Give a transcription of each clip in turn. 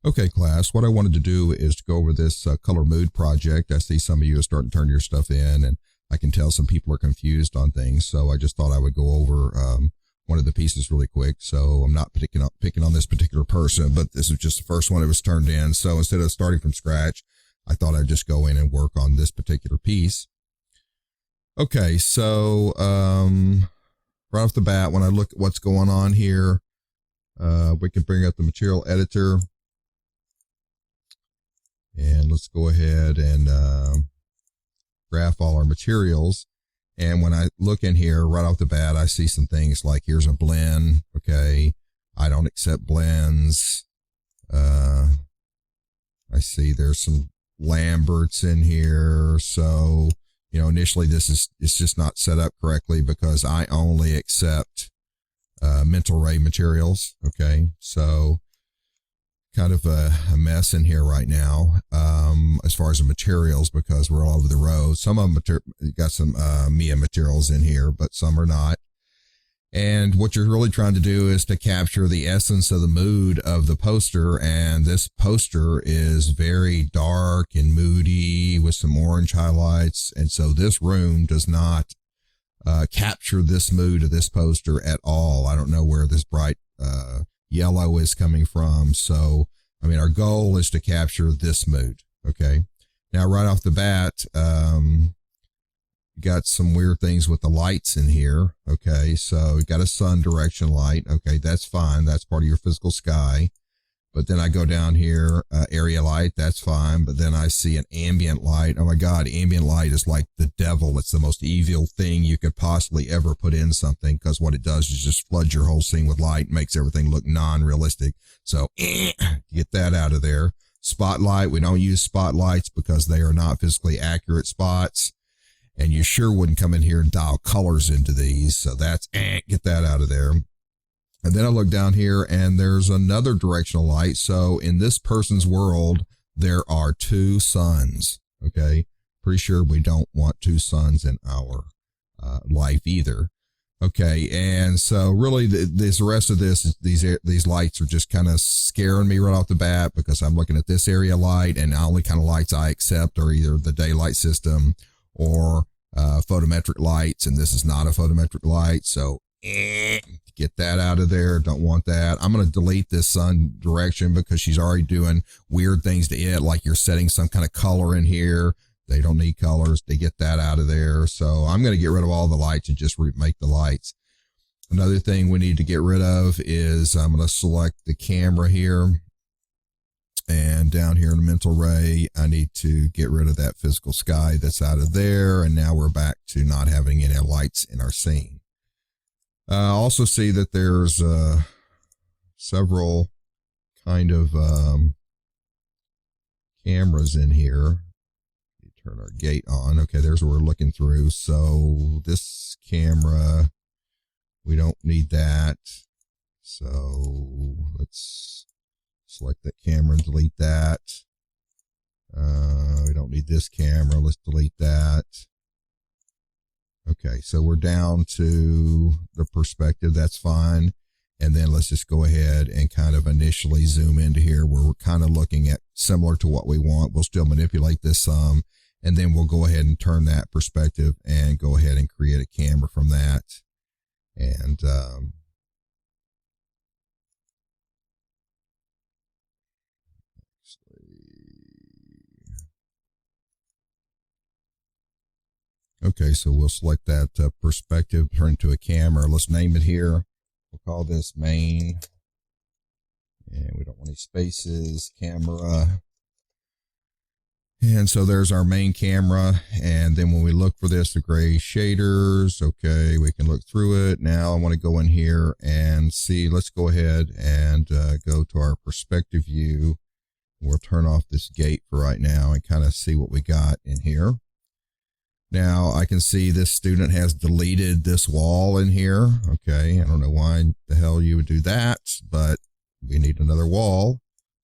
Okay, class, what I wanted to do is to go over this color mood project. I see some of you are starting to turn your stuff in, and I can tell some people are confused on things. So I just thought I would go over one of the pieces really quick. So I'm not picking on this particular person, but this is just the first one that was turned in. So instead of starting from scratch, I thought I'd just go in and work on this particular piece. Okay, so right off the bat, when I look at what's going on here, we can bring up the material editor. And let's go ahead and graph all our materials. And when I look in here right off the bat, I see some things like here's a blend. Okay, I don't accept blends. I see there's some Lamberts in here. So, you know, initially it's just not set up correctly because I only accept mental ray materials. Okay, so kind of a mess in here right now as far as the materials, because we're all over the road. Some of them got some Mia materials in here, but some are not. And what you're really trying to do is to capture the essence of the mood of the poster. And this poster is very dark and moody with some orange highlights. And so this room does not capture this mood of this poster at all. I don't know where this bright yellow is coming from. So, I mean, our goal is to capture this mood. Okay. Now, right off the bat, got some weird things with the lights in here. Okay. So you got a sun direction light. Okay. That's fine. That's part of your physical sky. But then I go down here, area light. That's fine. But then I see an ambient light. Oh my God. Ambient light is like the devil. It's the most evil thing you could possibly ever put in something, because what it does is just flood your whole scene with light, makes everything look non-realistic. So get that out of there. Spotlight. We don't use spotlights because they are not physically accurate spots. And you sure wouldn't come in here and dial colors into these. So that's, get that out of there. And then I look down here and there's another directional light. So in this person's world, there are two suns. Okay. Pretty sure we don't want two suns in our life either. Okay. And so really the rest of this, these lights are just kind of scaring me right off the bat, because I'm looking at this area light, and the only kind of lights I accept are either the daylight system or photometric lights. And this is not a photometric light. So get that out of there. Don't want that. I'm going to delete this sun direction because she's already doing weird things to it. Like you're setting some kind of color in here. They don't need colors. They get that out of there. So I'm going to get rid of all the lights and just remake the lights. Another thing we need to get rid of is I'm going to select the camera here, and down here in the mental ray, I need to get rid of that physical sky that's out of there. And now we're back to not having any lights in our scene. Also see that there's several kind of cameras in here. Turn our gate on. Okay, there's what we're looking through. So this camera, we don't need that. So let's select that camera and delete that. We don't need this camera. Let's delete that. Okay, so we're down to the perspective. That's fine. And then let's just go ahead and kind of initially zoom into here where we're kind of looking at similar to what we want. We'll still manipulate this some, and then we'll go ahead and turn that perspective and go ahead and create a camera from that. And okay, so we'll select that perspective, turn to a camera. Let's name it here. We'll call this main. And we don't want any spaces, camera. And so there's our main camera. And then when we look for this, the gray shaders, okay, we can look through it. Now I want to go in here and see, let's go ahead and go to our perspective view. We'll turn off this gate for right now and kind of see what we got in here. Now I can see this student has deleted this wall in here. Okay, I don't know why the hell you would do that, but we need another wall.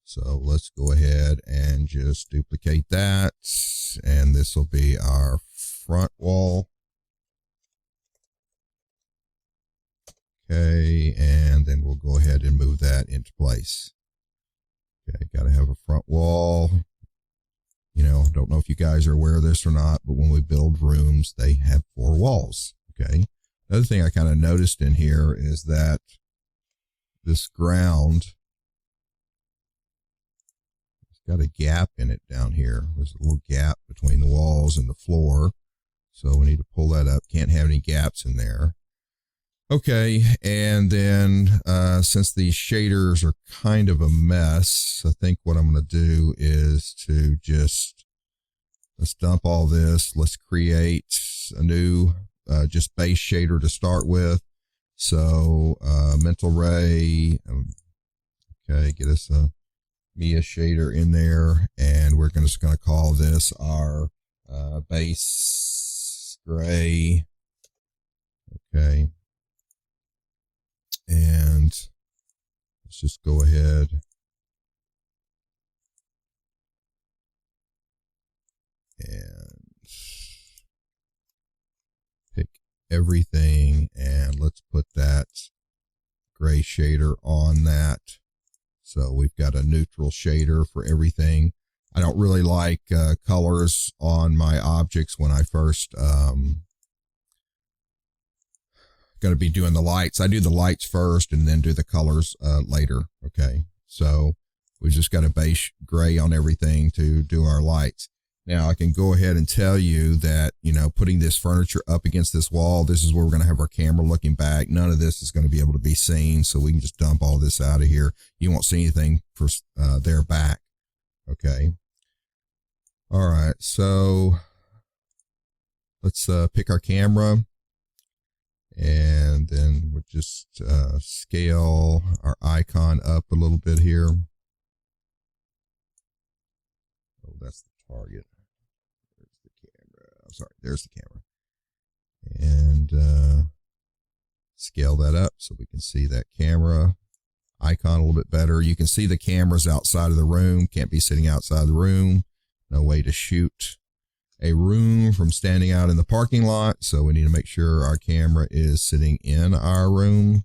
So let's go ahead and just duplicate that. And this will be our front wall. Okay, and then we'll go ahead and move that into place. Okay, got to have a front wall. You know, don't know if you guys are aware of this or not, but when we build rooms, they have 4 walls. Okay. Another thing I kind of noticed in here is that this ground has got a gap in it down here. There's a little gap between the walls and the floor. So we need to pull that up. Can't have any gaps in there. Okay, and then since these shaders are kind of a mess, I think what I'm going to do is to just, let's dump all this. Let's create a new just base shader to start with. So mental ray, okay, get us a Mia shader in there, and we're just going to call this our base gray. Okay. And let's just go ahead and pick everything, and let's put that gray shader on that. So we've got a neutral shader for everything. I don't really like colors on my objects when I first going to be doing the lights. I do the lights first and then do the colors later. Okay, so we just got a base gray on everything to do our lights. Now I can go ahead and tell you that, you know, putting this furniture up against this wall, this is where we're going to have our camera looking back. None of this is going to be able to be seen, so we can just dump all this out of here. You won't see anything for their back. Okay. All right, so let's pick our camera. And then we'll just scale our icon up a little bit here. Oh, that's the target. There's the camera. I'm sorry, there's the camera. And scale that up so we can see that camera icon a little bit better. You can see the cameras outside of the room. Can't be sitting outside the room. No way to shoot a room from standing out in the parking lot, so we need to make sure our camera is sitting in our room.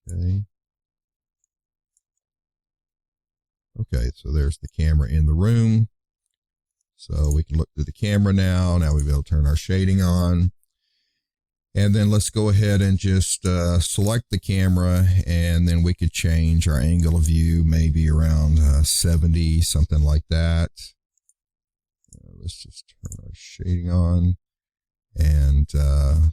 Okay, so there's the camera in the room. So we can look through the camera now. Now we'll be able to turn our shading on. And then let's go ahead and just select the camera, and then we could change our angle of view, maybe around 70, something like that. Let's just turn our shading on, and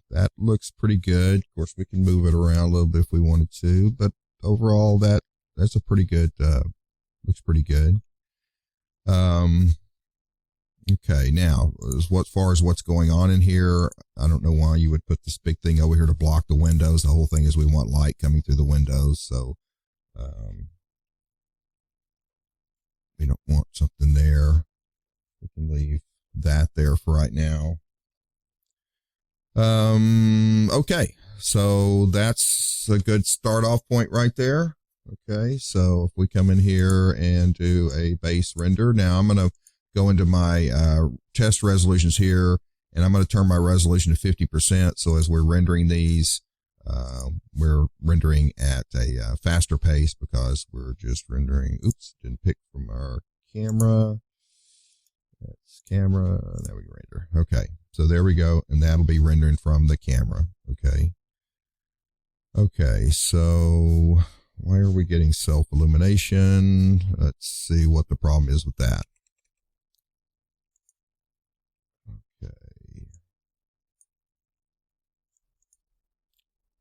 that looks pretty good. Of course, we can move it around a little bit if we wanted to, but overall, that's a pretty good, looks pretty good. Okay, now, as far as what's going on in here, I don't know why you would put this big thing over here to block the windows. The whole thing is we want light coming through the windows, so we don't want something there. We can leave that there for right now. Okay, so that's a good start off point right there. Okay, so if we come in here and do a base render, now I'm going to go into my test resolutions here, and I'm going to turn my resolution to 50%. So as we're rendering these, we're rendering at a faster pace because we're just rendering. Oops, didn't pick from our camera. That's camera. There we go, render. Okay, so there we go, and that'll be rendering from the camera. Okay. Okay, so why are we getting self-illumination? Let's see what the problem is with that.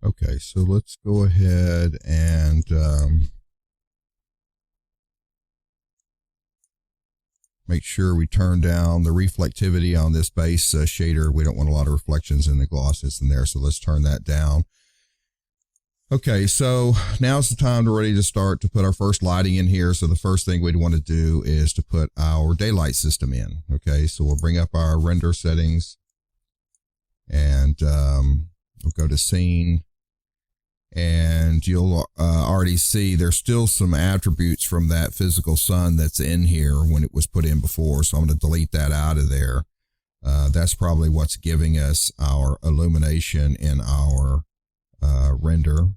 Okay, so let's go ahead and make sure we turn down the reflectivity on this base shader. We don't want a lot of reflections in the glossiness in there, so let's turn that down. Okay, so now's the time to ready to start to put our first lighting in here. So the first thing we'd want to do is to put our daylight system in. Okay, so we'll bring up our render settings, and we'll go to scene. And you'll already see there's still some attributes from that physical sun that's in here when it was put in before. So I'm going to delete that out of there. That's probably what's giving us our illumination in our render.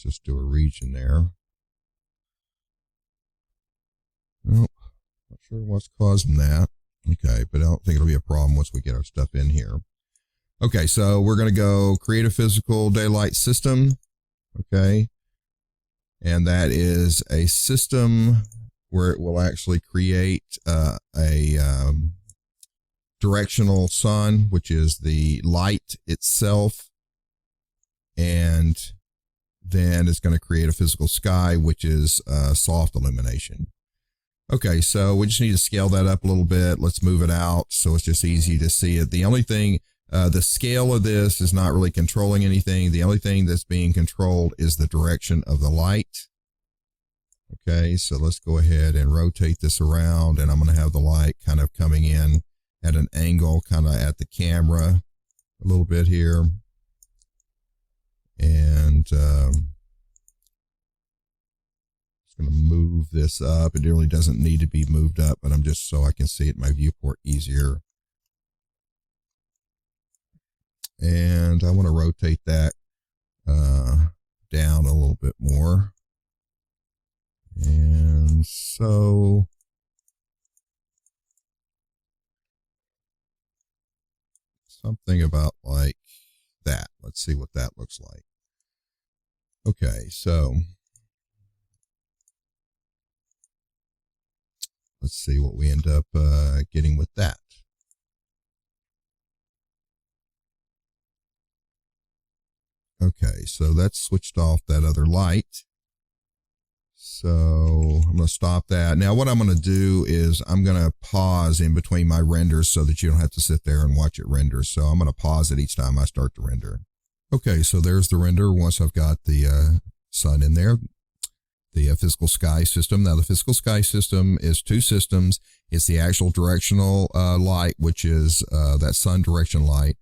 Let's just do a region there. Nope, not sure what's causing that. Okay, but I don't think it'll be a problem once we get our stuff in here. Okay, so we're going to go create a physical daylight system. Okay, and that is a system where it will actually create a directional sun, which is the light itself, and then it's going to create a physical sky, which is soft illumination. Okay, so we just need to scale that up a little bit. Let's move it out so it's just easy to see it. The only thing, the scale of this is not really controlling anything. The only thing that's being controlled is the direction of the light. Okay, so let's go ahead and rotate this around, and I'm going to have the light kind of coming in at an angle kind of at the camera a little bit here. And going to move this up. It really doesn't need to be moved up, but I'm just so I can see it in my viewport easier. And I want to rotate that down a little bit more. And so something about like that. Let's see what that looks like. Okay, so let's see what we end up getting with that. Okay, so that's switched off that other light. So I'm going to stop that. Now what I'm going to do is I'm going to pause in between my renders so that you don't have to sit there and watch it render. So I'm going to pause it each time I start to render. Okay, so there's the render once I've got the sun in there. The physical sky system. Now the physical sky system is two systems. It's the actual directional light, which is that sun direction light.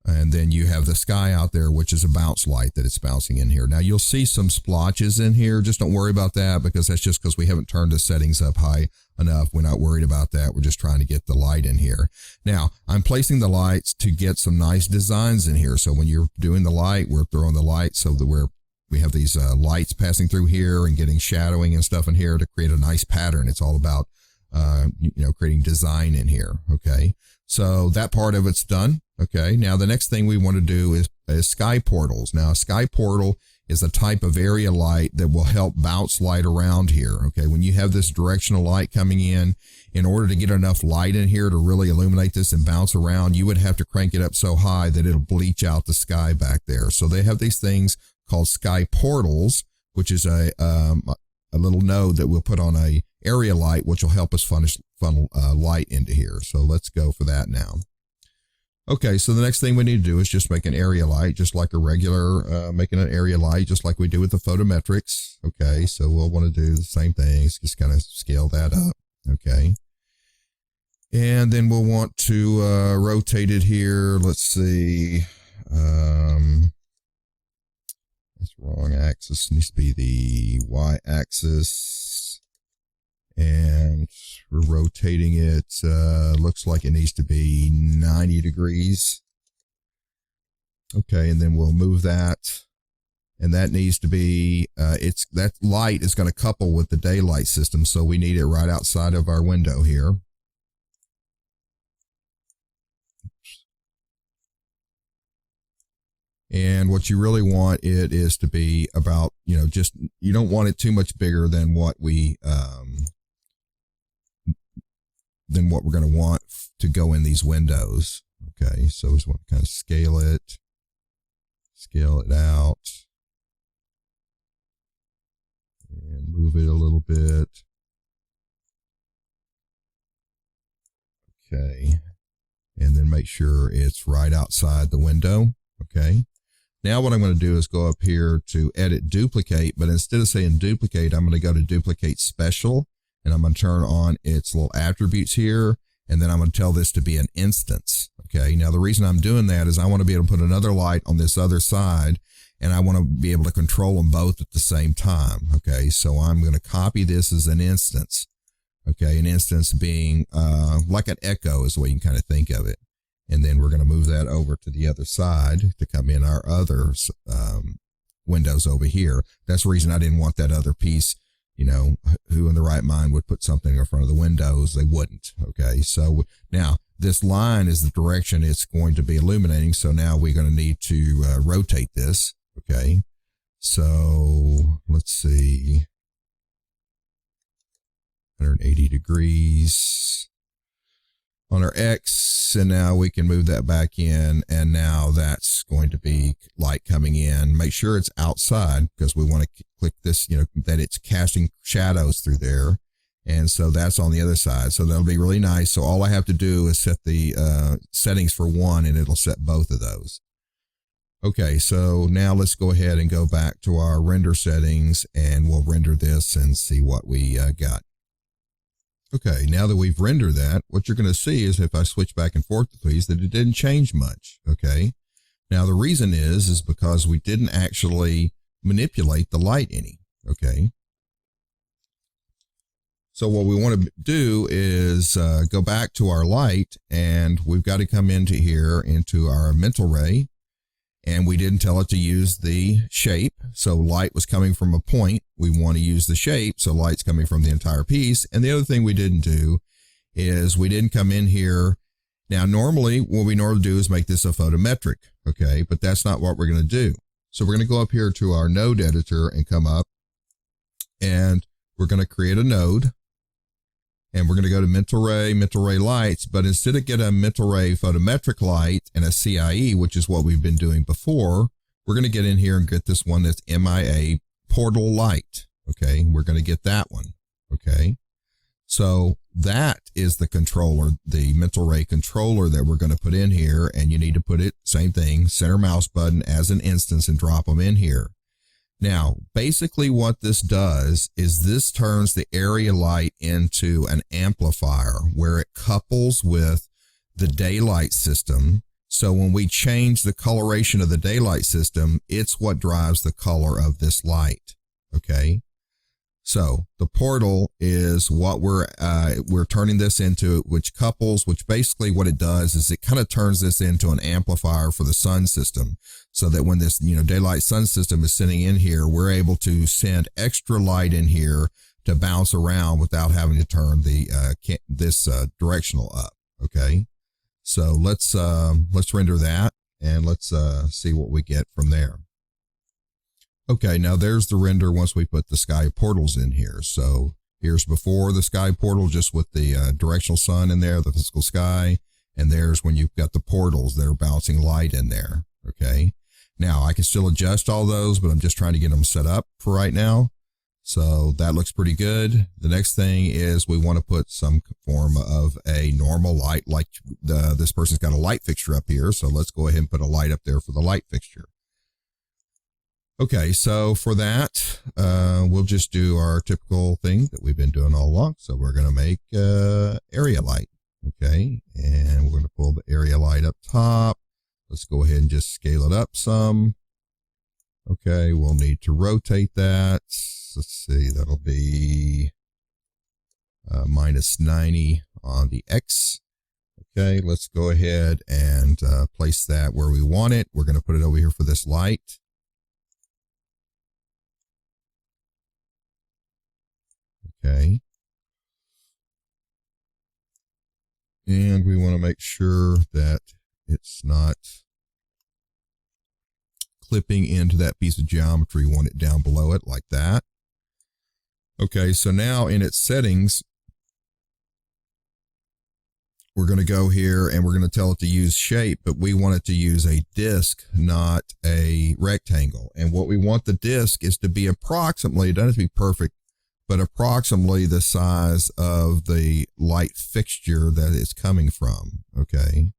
And then you have the sky out there, which is a bounce light that it's bouncing in here. Now you'll see some splotches in here. Just don't worry about that because that's just because we haven't turned the settings up high enough. We're not worried about that. We're just trying to get the light in here. Now I'm placing the lights to get some nice designs in here. So when you're doing the light, we're throwing the light so that we have these lights passing through here and getting shadowing and stuff in here to create a nice pattern. It's all about, creating design in here. Okay. So that part of it's done. Okay. Now the next thing we want to do is sky portals. Now a sky portal is a type of area light that will help bounce light around here. Okay. When you have this directional light coming in order to get enough light in here to really illuminate this and bounce around, you would have to crank it up so high that it'll bleach out the sky back there. So they have these things called sky portals, which is a little node that we'll put on a area light, which will help us funnel light into here. So let's go for that now. Okay, so the next thing we need to do is just make an area light, just like a regular, making an area light, just like we do with the photometrics. Okay, so we'll want to do the same things, just kind of scale that up. Okay. And then we'll want to rotate it here. Let's see. That's wrong axis. Needs to be the Y axis. And we're rotating it. Looks like it needs to be 90 degrees. Okay, and then we'll move that. And that needs to be, that light is going to couple with the daylight system. So we need it right outside of our window here. And what you really want it is to be about, you don't want it too much bigger than what we're going to want to go in these windows. Okay, so we just want to kind of scale it out, and move it a little bit. Okay, and then make sure it's right outside the window. Okay. Now what I'm going to do is go up here to edit duplicate, but instead of saying duplicate, I'm going to go to duplicate special, and I'm going to turn on its little attributes here, and then I'm going to tell this to be an instance. Okay, now the reason I'm doing that is I want to be able to put another light on this other side, and I want to be able to control them both at the same time. Okay, so I'm going to copy this as an instance. Okay, an instance being like an echo is the way you can kind of think of it. And then we're going to move that over to the other side to come in our other windows over here. That's the reason I didn't want that other piece. You know, who in the right mind would put something in front of the windows? They wouldn't. Okay. So now this line is the direction it's going to be illuminating. So now we're going to need to rotate this. Okay. So let's see. 180 degrees on our X, and now we can move that back in, and now that's going to be light coming in. Make sure it's outside because we want to click this, you know, that it's casting shadows through there. And so that's on the other side. So that'll be really nice. So all I have to do is set the settings for one, and it'll set both of those. Okay, so now let's go ahead and go back to our render settings, and we'll render this and see what we got. Okay, now that we've rendered that, what you're going to see is if I switch back and forth with these, that it didn't change much, okay? Now, the reason is because we didn't actually manipulate the light any, okay? So what we want to do is go back to our light, and we've got to come into here, into our mental ray, and we didn't tell it to use the shape. So light was coming from a point. We want to use the shape. So light's coming from the entire piece. And the other thing we didn't do is we didn't come in here. Now, normally what we normally do is make this a photometric. Okay. But that's not what we're going to do. So we're going to go up here to our node editor and come up, and we're going to create a node. And we're going to go to mental ray lights, but instead of getting a mental ray photometric light and a CIE, which is what we've been doing before, we're going to get in here and get this one that's MIA portal light. Okay. We're going to get that one. Okay. So that is the controller, the mental ray controller that we're going to put in here. And you need to put it, same thing, center mouse button as an instance and drop them in here. Now, basically what this does is this turns the area light into an amplifier where it couples with the daylight system. So when we change the coloration of the daylight system, it's what drives the color of this light. Okay. So the portal is what we're turning this into, which couples, which basically what it does is it kind of turns this into an amplifier for the sun system, so that when this, you know, daylight sun system is sitting in here, we're able to send extra light in here to bounce around without having to turn the this directional up. Okay. So let's render that, and let's see what we get from there. Okay, now there's the render once we put the sky portals in here. So here's before the sky portal, just with the directional sun in there, the physical sky, and there's when you've got the portals that are bouncing light in there. Okay, now I can still adjust all those, but I'm just trying to get them set up for right now. So that looks pretty good. The next thing is we want to put some form of a normal light, like this person's got a light fixture up here. So let's go ahead and put a light up there for the light fixture. Okay, so for that, we'll just do our typical thing that we've been doing all along. So we're going to make area light. Okay, and we're going to pull the area light up top. Let's go ahead and just scale it up some. Okay, we'll need to rotate that. Let's see, that'll be minus 90 on the X. Okay, let's go ahead and place that where we want it. We're going to put it over here for this light. Okay. And we want to make sure that it's not clipping into that piece of geometry. We want it down below it like that. Okay, so now in its settings, we're going to go here and we're going to tell it to use shape, but we want it to use a disc, not a rectangle. And what we want the disc is to be approximately, it doesn't have to be perfect, but approximately the size of the light fixture that it's coming from. Okay,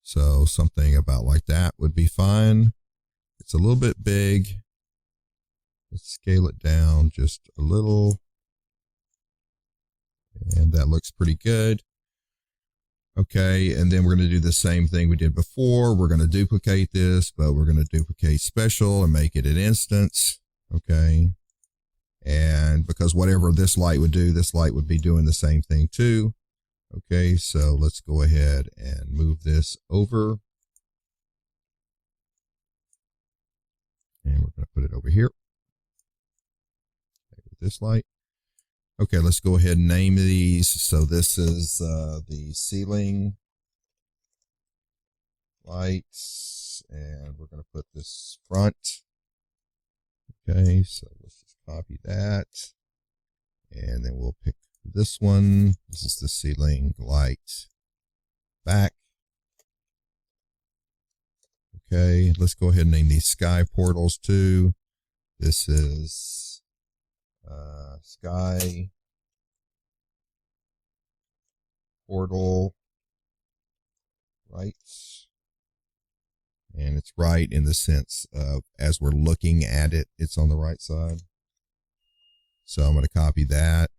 so something about like that would be fine. It's a little bit big. Let's scale it down just a little. And that looks pretty good. Okay, and then we're going to do the same thing we did before. We're going to duplicate this, but we're going to duplicate special and make it an instance. Okay. And because whatever this light would do, this light would be doing the same thing too. Okay, so let's go ahead and move this over. And we're going to put it over here. Okay, with this light. Okay, let's go ahead and name these. So this is the ceiling lights, and we're going to put this front. Okay, so let's just copy that, and then we'll pick this one. This is the ceiling light back. Okay, let's go ahead and name these sky portals too. This is sky portal right. And it's right in the sense of as we're looking at it, it's on the right side. So I'm going to copy that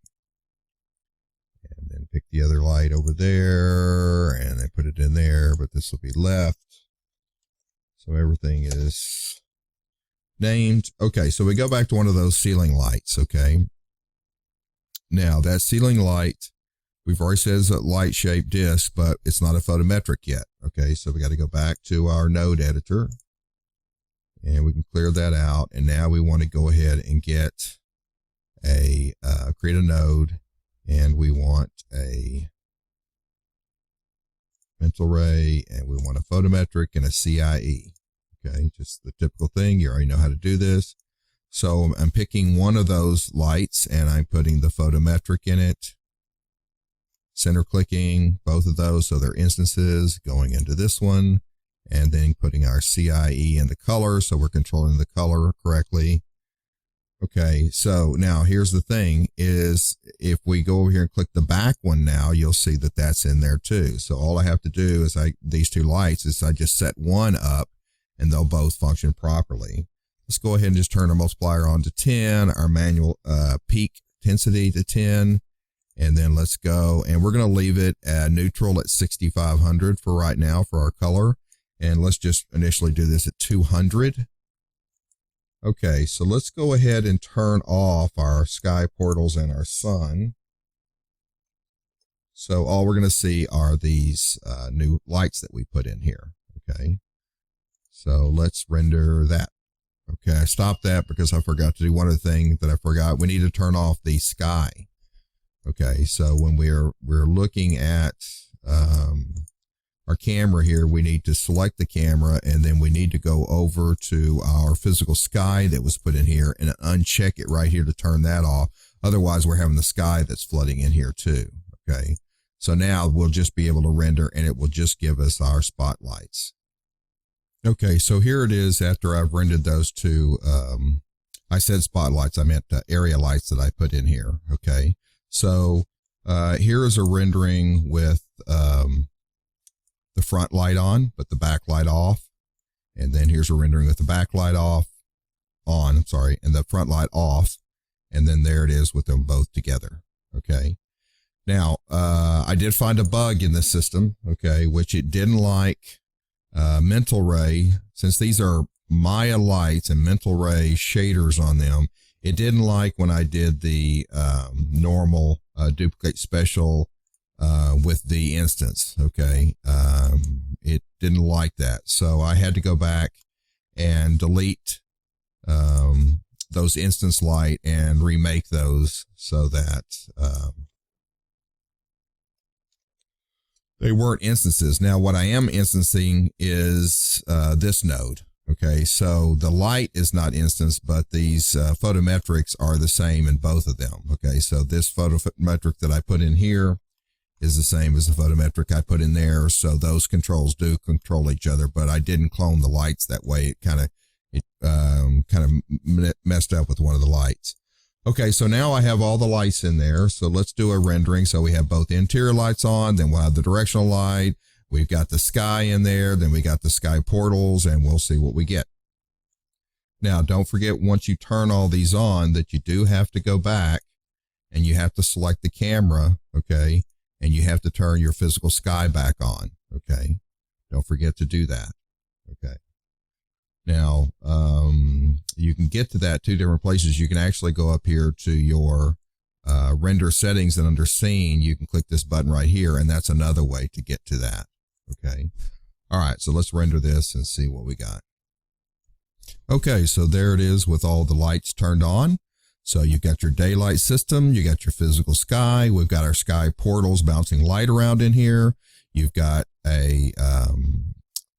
and then pick the other light over there and then put it in there, but this will be left. So everything is named. Okay, so we go back to one of those ceiling lights, okay? Now, that ceiling light, we've already said it's a light-shaped disc, but it's not a photometric yet, okay? So we got to go back to our node editor, and we can clear that out. And now we want to go ahead and get create a node, and we want a mental ray, and we want a photometric and a CIE. Okay, just the typical thing. You already know how to do this. So I'm picking one of those lights and I'm putting the photometric in it. Center clicking both of those so they're instances, going into this one, and then putting our CIE in the color so we're controlling the color correctly. Okay, so now here's the thing is if we go over here and click the back one now, you'll see that that's in there too. So all I have to do is these two lights is I just set one up and they'll both function properly. Let's go ahead and just turn our multiplier on to 10, our manual peak intensity to 10, and then let's go, and we're going to leave it at neutral at 6500 for right now for our color, and let's just initially do this at 200. Okay, so let's go ahead and turn off our sky portals and our sun. So all we're going to see are these new lights that we put in here, okay? So let's render that. Okay, I stopped that because I forgot to do one other thing that I forgot. We need to turn off the sky. Okay, so when we're looking at our camera here, we need to select the camera and then we need to go over to our physical sky that was put in here and uncheck it right here to turn that off. Otherwise, we're having the sky that's flooding in here too. Okay, so now we'll just be able to render and it will just give us our spotlights. Okay, so here it is after I've rendered those two, I said spotlights, I meant area lights that I put in here, okay? So here is a rendering with the front light on, but the back light off. And then here's a rendering with the back light on, and the front light off. And then there it is with them both together, okay? Now, I did find a bug in this system, okay, which it didn't like mental ray, since these are Maya lights and mental ray shaders on them. It didn't like when I did the normal duplicate special with the instance. Okay, it didn't like that, so I had to go back and delete those instance light and remake those so that they weren't instances. Now, what I am instancing is this node. Okay, so the light is not instanced, but these photometrics are the same in both of them. Okay, so this photometric that I put in here is the same as the photometric I put in there. So those controls do control each other, but I didn't clone the lights that way. It kind of messed up with one of the lights. Okay, so now I have all the lights in there. So let's do a rendering. So we have both interior lights on, then we'll have the directional light. We've got the sky in there, then we got the sky portals, and we'll see what we get. Now, don't forget, once you turn all these on, that you do have to go back and you have to select the camera, okay? And you have to turn your physical sky back on, okay? Don't forget to do that, okay? Now, you can get to that two different places. You can actually go up here to your render settings, and under scene, you can click this button right here, and that's another way to get to that, okay? All right, so let's render this and see what we got. Okay, so there it is with all the lights turned on. So you've got your daylight system, you got your physical sky, we've got our sky portals bouncing light around in here. You've got a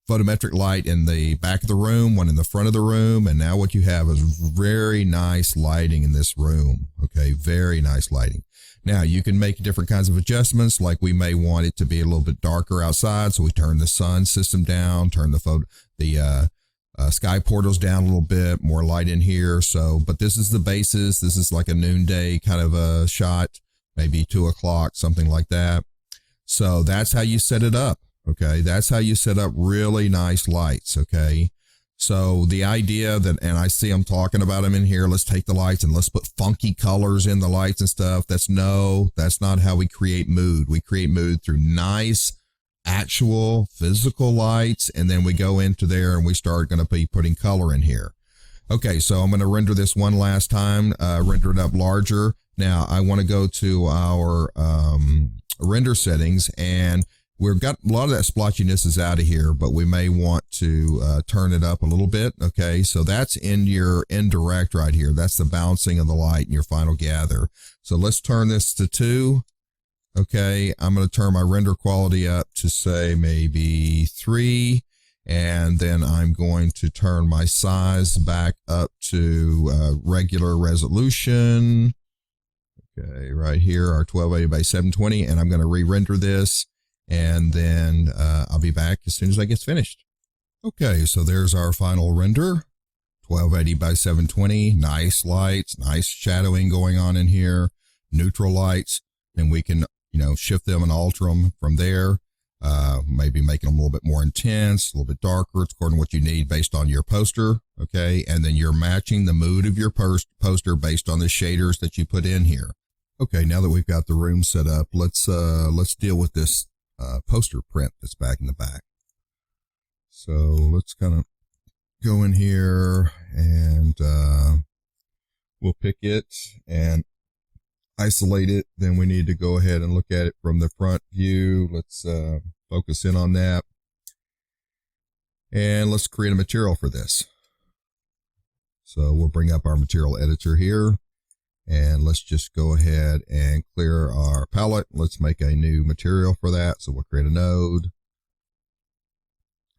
photometric light in the back of the room, one in the front of the room, and now what you have is very nice lighting in this room. Okay, very nice lighting. Now you can make different kinds of adjustments, like we may want it to be a little bit darker outside, so we turn the sun system down, turn the sky portals down a little bit, more light in here. So, but this is the basis. This is like a noonday kind of a shot, maybe 2 o'clock, something like that. So that's how you set it up. Okay. That's how you set up really nice lights. Okay. So the idea that, and I see them talking about them in here, let's take the lights and let's put funky colors in the lights and stuff. That's not how we create mood. We create mood through nice, actual physical lights, and then we go into there and we start going to be putting color in here. Okay, so I'm going to render this one last time, render it up larger. Now I want to go to our render settings, and we've got a lot of that splotchiness is out of here, but we may want to turn it up a little bit. Okay, so that's in your indirect right here. That's the bouncing of the light in your final gather. So let's turn this to 2. Okay, I'm going to turn my render quality up to say maybe 3, and then I'm going to turn my size back up to regular resolution. Okay, right here, our 1280 by 720, and I'm going to re-render this, and then I'll be back as soon as I get finished. Okay, so there's our final render, 1280 by 720, nice lights, nice shadowing going on in here, neutral lights, and we can shift them and alter them from there. Maybe making them a little bit more intense, a little bit darker. It's according to what you need based on your poster. Okay. And then you're matching the mood of your poster based on the shaders that you put in here. Okay. Now that we've got the room set up, let's deal with this, poster print that's back in the back. So let's kind of go in here and, we'll pick it and isolate it. Then we need to go ahead and look at it from the front view. Let's focus in on that, and let's create a material for this. So we'll bring up our material editor here, and let's just go ahead and clear our palette. Let's make a new material for that. So we'll create a node.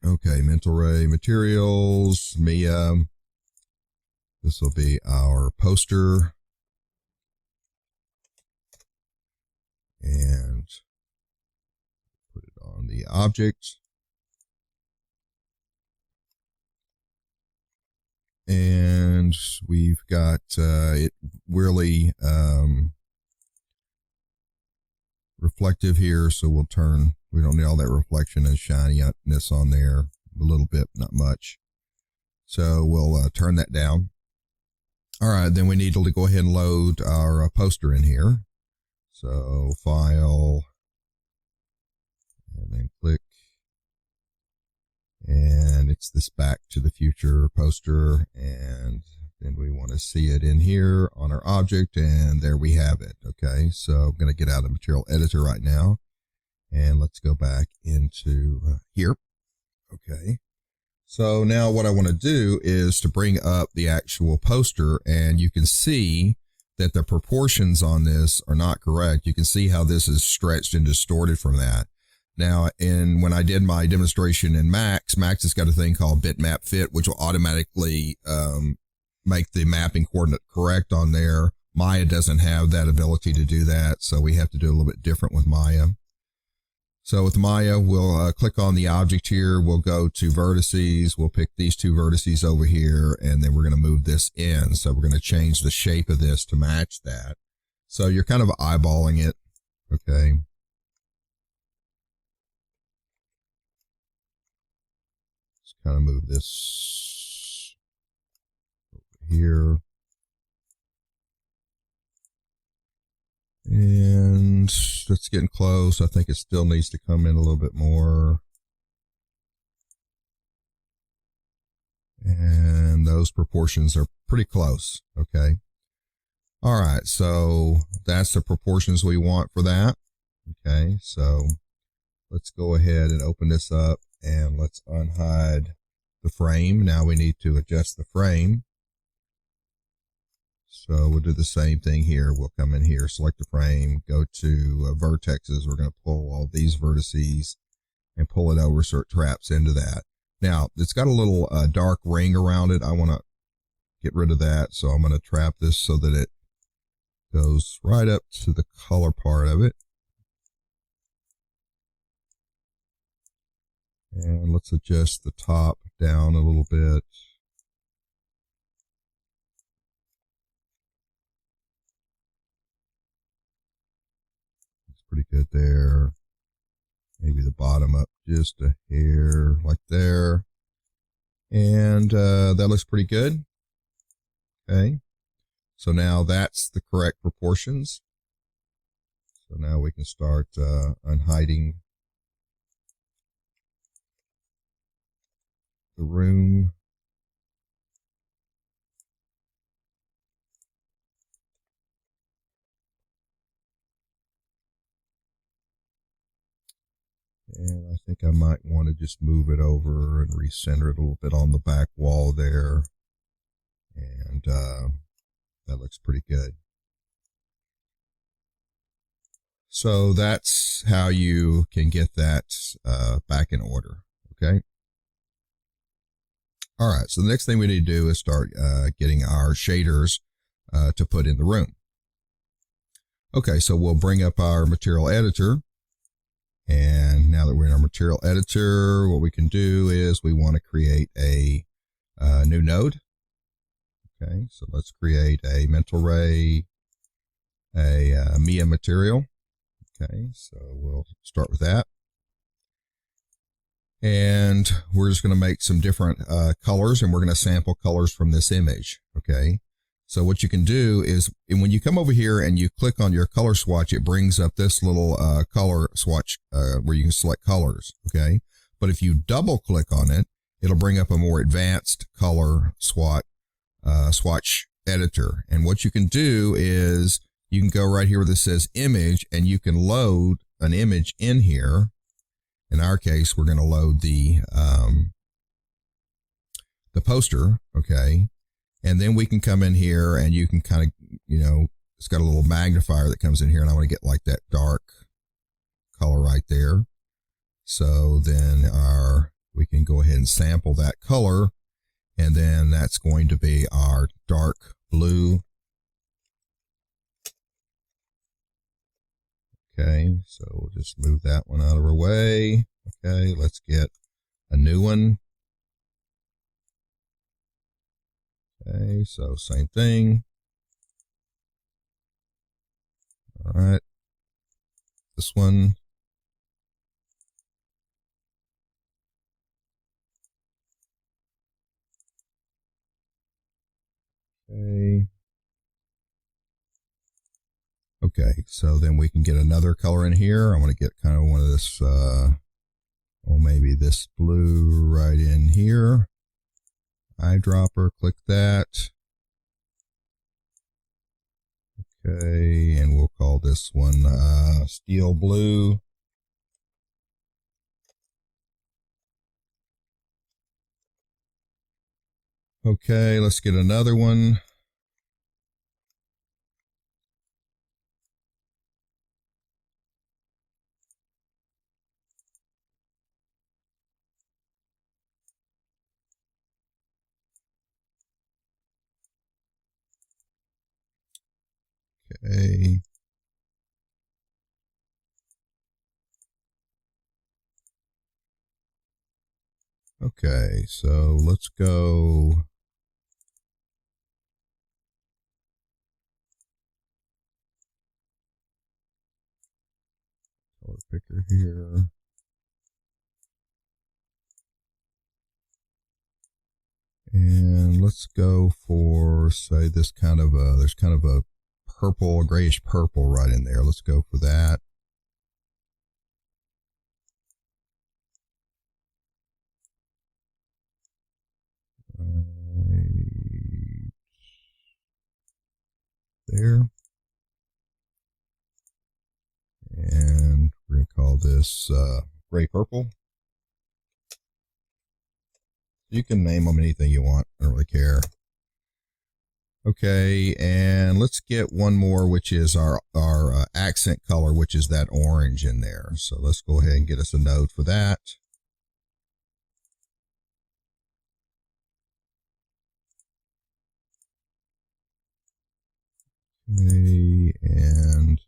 Okay, mental ray materials, Mia. This will be our poster. And put it on the object. And we've got it really reflective here, so we don't need all that reflection and shininess on there. A little bit, not much. So we'll turn that down. All right, then we need to go ahead and load our poster in here. So file, and then click, and it's this Back to the Future poster, and then we want to see it in here on our object, and there we have it. Okay, so I'm going to get out of material editor right now, and let's go back into here. Okay, so now what I want to do is to bring up the actual poster, and you can see that the proportions on this are not correct. You can see how this is stretched and distorted from that. Now, when I did my demonstration in Max has got a thing called Bitmap Fit, which will automatically make the mapping coordinate correct on there. Maya doesn't have that ability to do that, so we have to do a little bit different with Maya. So with Maya, we'll click on the object here. We'll go to vertices. We'll pick these 2 vertices over here, and then we're going to move this in. So we're going to change the shape of this to match that. So you're kind of eyeballing it. Okay. Let's kind of move this over here. And it's getting close. I think it still needs to come in a little bit more. And those proportions are pretty close. Okay. All right. So that's the proportions we want for that. Okay. So let's go ahead and open this up, and let's unhide the frame. Now we need to adjust the frame. So we'll do the same thing here. We'll come in here, select the frame, go to vertexes. We're going to pull all these vertices and pull it over so it traps into that. Now, it's got a little dark ring around it. I want to get rid of that. So I'm going to trap this so that it goes right up to the color part of it. And let's adjust the top down a little bit. It's pretty good there. Maybe the bottom up just a hair like there. And that looks pretty good. Okay. So now that's the correct proportions. So now we can start unhiding the room. And I think I might want to just move it over and recenter it a little bit on the back wall there. And that looks pretty good. So that's how you can get that back in order. Okay. All right. So the next thing we need to do is start getting our shaders to put in the room. Okay. So we'll bring up our material editor. And now that we're in our material editor, what we can do is we want to create a new node. Okay, so let's create a mental ray, a Mia material. Okay, so we'll start with that. And we're just going to make some different colors, and we're going to sample colors from this image. Okay, so what you can do is when you come over here and you click on your color swatch, it brings up this little color swatch where you can select colors. Okay, but if you double click on it, it'll bring up a more advanced color swatch editor. And what you can do is you can go right here where this says image, and you can load an image in here. In our case, we're going to load the poster. Okay. And then we can come in here and you can kind of, it's got a little magnifier that comes in here, and I want to get like that dark color right there. So then we can go ahead and sample that color, and then that's going to be our dark blue. Okay, so we'll just move that one out of our way. Okay, let's get a new one. Okay, so same thing. All right, this one. Okay. Okay, so then we can get another color in here. I want to get kind of one of this, maybe this blue right in here. Eyedropper, click that. Okay, and we'll call this one steel blue. Okay, let's get another one. Okay. Okay, so let's go. Color picker here. And let's go for, say, this kind of there's kind of a purple, a grayish purple right in there. Let's go for that. Right there. And we're going to call this gray purple. You can name them anything you want. I don't really care. Okay, and let's get one more, which is our accent color, which is that orange in there. So let's go ahead and get us a node for that. Okay, and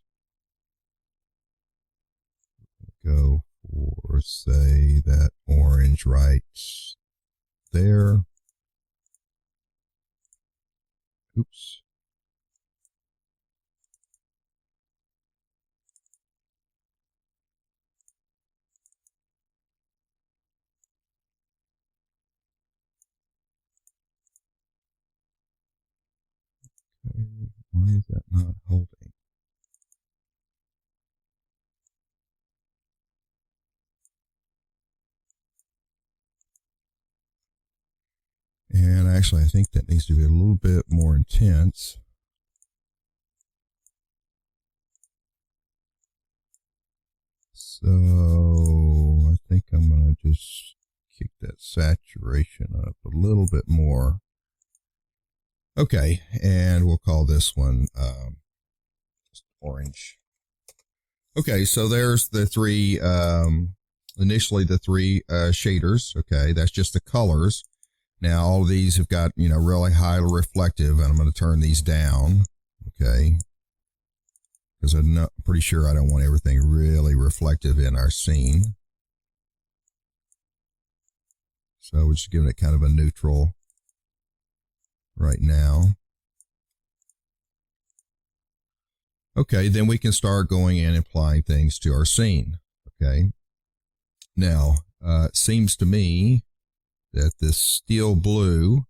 go for, say, that orange right there. Oops. Okay, why is that not holding? And actually, I think that needs to be a little bit more intense. So I think I'm going to just kick that saturation up a little bit more. Okay, and we'll call this one just orange. Okay, so there's the three, initially the three shaders. Okay, that's just the colors. Now all of these have got, really high reflective, and I'm going to turn these down. Okay, because I'm pretty sure I don't want everything really reflective in our scene. So we're just giving it kind of a neutral right now. Okay, then we can start going in and applying things to our scene. Okay, now it seems to me that this steel blue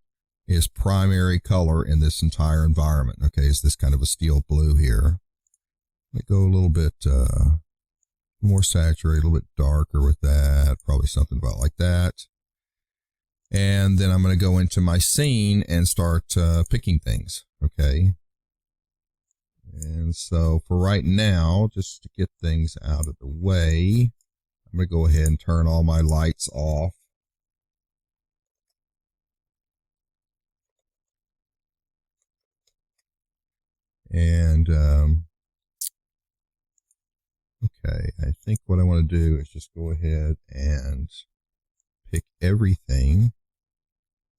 is primary color in this entire environment. Okay, it's this kind of a steel blue here. Let me go a little bit more saturated, a little bit darker with that, probably something about like that. And then I'm going to go into my scene and start picking things. Okay. And so for right now, just to get things out of the way, I'm going to go ahead and turn all my lights off. And, okay, I think what I want to do is just go ahead and pick everything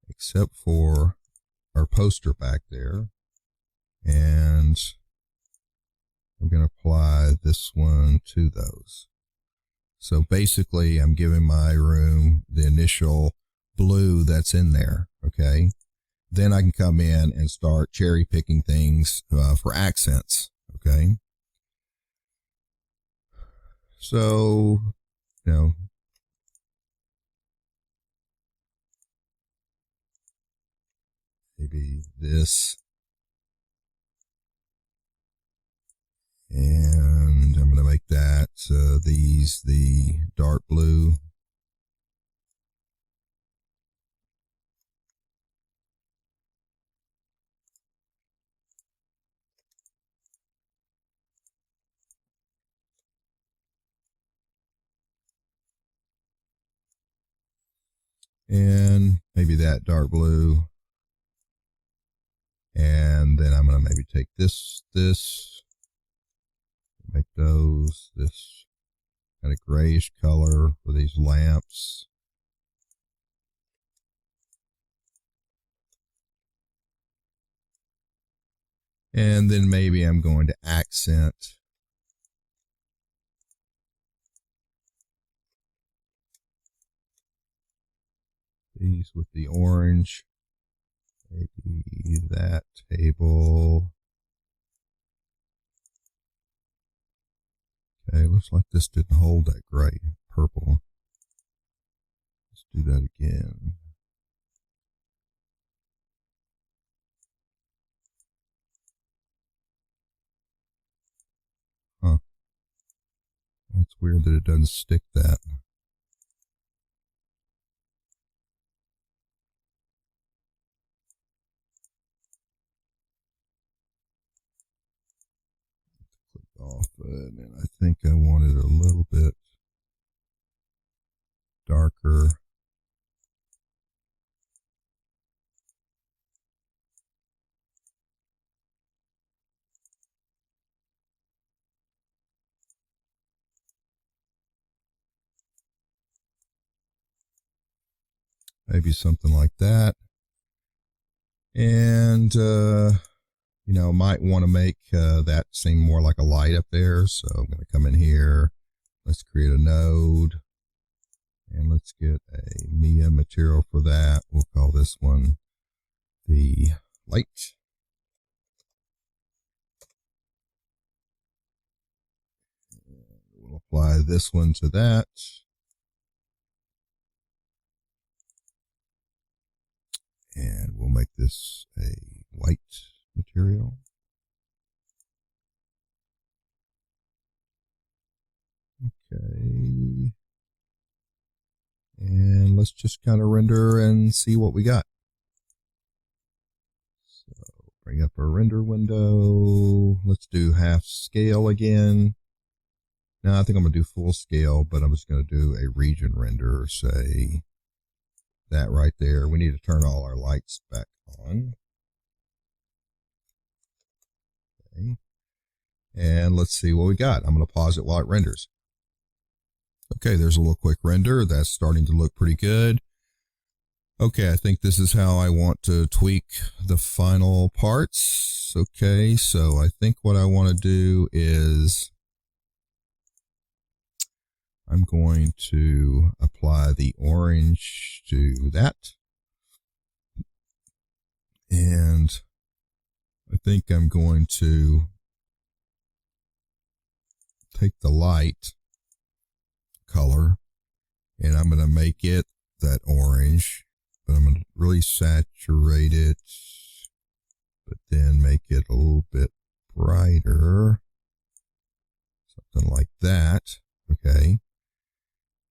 except for our poster back there. And I'm going to apply this one to those. So basically, I'm giving my room the initial blue that's in there, okay? Then I can come in and start cherry picking things for accents, okay? So, maybe this. And I'm going to make that these the dark blue. And maybe that dark blue. And then I'm going to maybe take this, make those this kind of grayish color for these lamps. And then maybe I'm going to accent these with the orange. Maybe that table. Okay, looks like this didn't hold that gray purple. Let's do that again. Huh. That's weird that it doesn't stick that. Click off it, and I think I want it a little bit darker. maybe something like that. And, you know, might want to make that seem more like a light up there. So I'm going to come in here. Let's create a node. And let's get a Mia material for that. We'll call this one the light. We'll apply this one to that. And we'll make this a white material. Okay. And let's just kind of render and see what we got. So bring up our render window. Let's do half scale again. Now I think I'm going to do full scale, but I'm just going to do a region render, say that right there. We need to turn all our lights back on. Okay. And let's see what we got. I'm going to pause it while it renders. Okay, there's a little quick render. That's starting to look pretty good. Okay, I think this is how I want to tweak the final parts. Okay, so I think what I want to do is I'm going to apply the orange to that. And I think I'm going to take the light color and I'm going to make it that orange, but I'm going to really saturate it, but then make it a little bit brighter, something like that. Okay.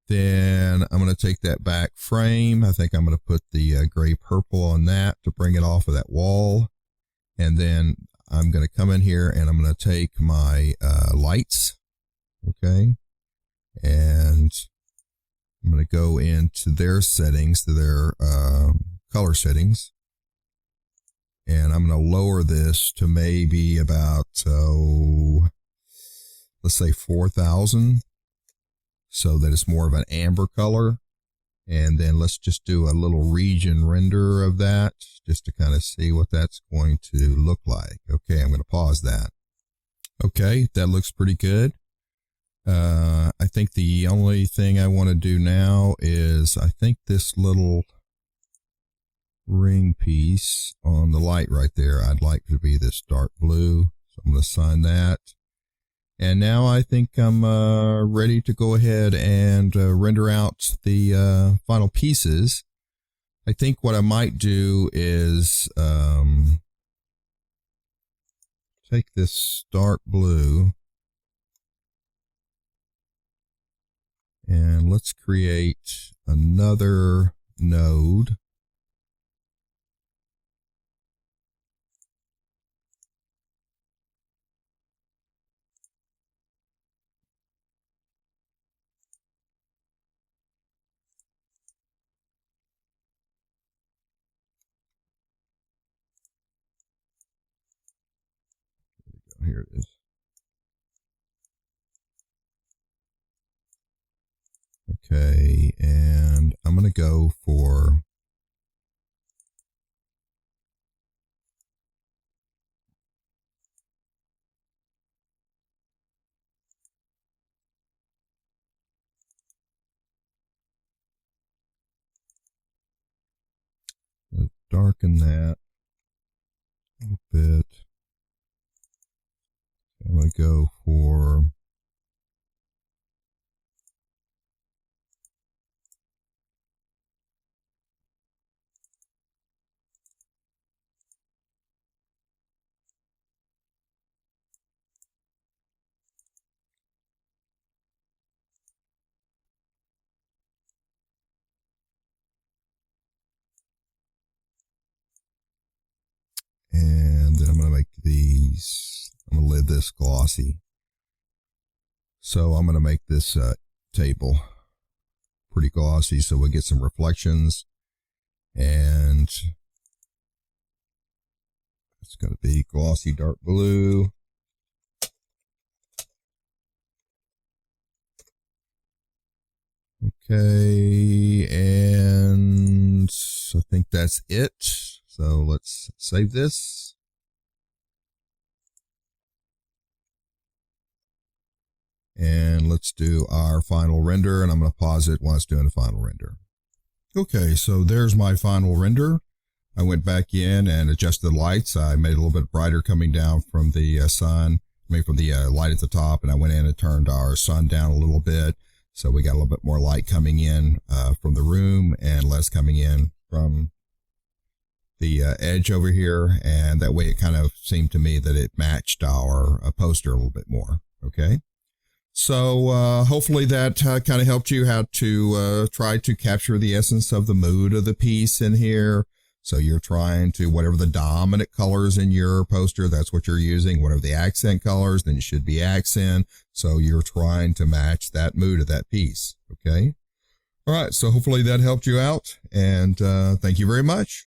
Then I'm going to take that back frame. I think I'm going to put the gray purple on that to bring it off of that wall. And then I'm going to come in here and I'm going to take my lights. Okay. And I'm going to go into their settings, to their color settings. And I'm going to lower this to maybe about, let's say 4,000. So that it's more of an amber color. And then let's just do a little region render of that just to kind of see what that's going to look like. Okay, I'm going to pause that. Okay, that looks pretty good. I think the only thing I want to do now is I think this little ring piece on the light right there, I'd like to be this dark blue. So I'm going to assign that. And now I think I'm ready to go ahead and render out the final pieces. I think what I might do is take this dark blue and let's create another node. Here it is. Okay, and I'm going to go for darken that a little bit. I'm going to go for and then I'm going to make these, I'm going to leave this glossy. So I'm going to make this table pretty glossy so we get some reflections, and it's going to be glossy dark blue. Okay, and that's it. So let's save this. And let's do our final render, and I'm going to pause it while it's doing the final render. Okay, so there's my final render. I went back in and adjusted the lights. I made it a little bit brighter coming down from the sun, from the light at the top, and I went in and turned our sun down a little bit. So we got a little bit more light coming in from the room and less coming in from the edge over here. And that way it kind of seemed to me that it matched our poster a little bit more. Okay. So hopefully that kind of helped you how to try to capture the essence of the mood of the piece in here. So you're trying to, whatever the dominant colors in your poster, that's what you're using. Whatever the accent colors, then it should be accent. So you're trying to match that mood of that piece. Okay. All right. So hopefully that helped you out. And thank you very much.